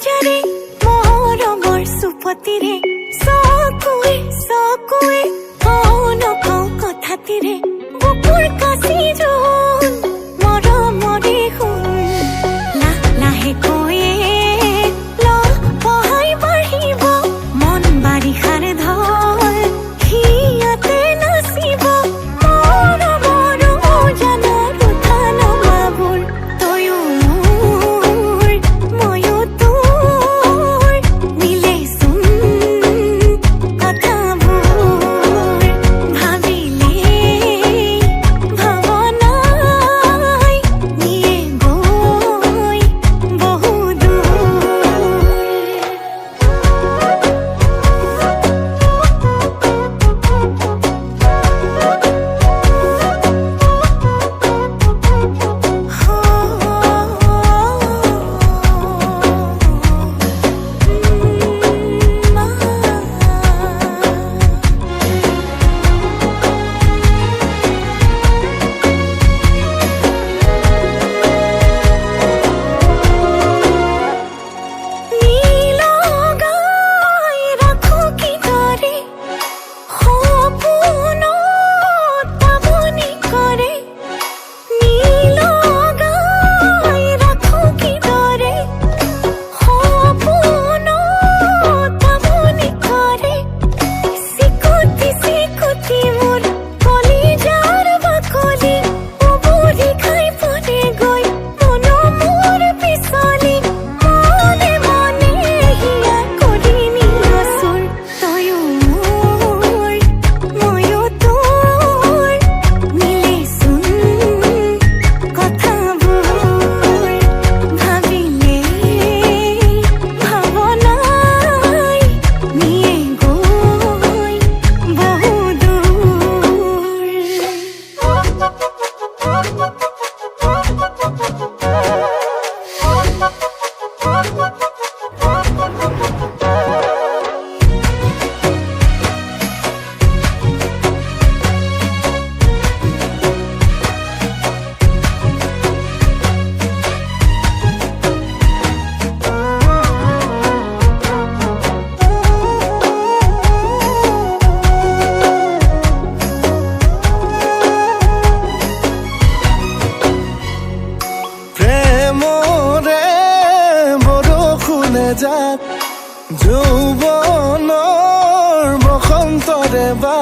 যাৰে মৰমৰ সুপতিৰে সকুৱে সকুৱে কওঁ কথাতিৰে বুকুৰ কাছি যোন মৰমৰে শুন লাহে কৈয়ে ল পহাই বাঢ়িব মন বাৰিষাৰ ধল হিয়াতে নাচিব মৰমৰ জানাৰ উঠান বাবুৰ তয়ো মোৰ ময়ো তোৰ মিলেচোন কথাবোৰ ভাবিলে ভাৱনাই নিয়ে গৈ বহু নীলগাই ৰাখো কিদৰে সপোনত পাবনি কৰে নীলগাই ৰাখো কিদৰে সপোনত পাবনি কৰে চিকুটি চিকুটি মোৰ কলিজাৰ বাকলি উবুৰি খাই পৰে গৈ মন মোৰ পিছলি মনে মনে হিয়া কৰি নিয়াচোন তয়ো মোৰ ময়ো তোৰ মিলেচোন কথাবোৰ ভাবিলে ভাৱনাই নিয়ে গৈ বহু প্ৰেমৰে বৰষুণে যাক যৌৱনৰ বসন্তৰে বা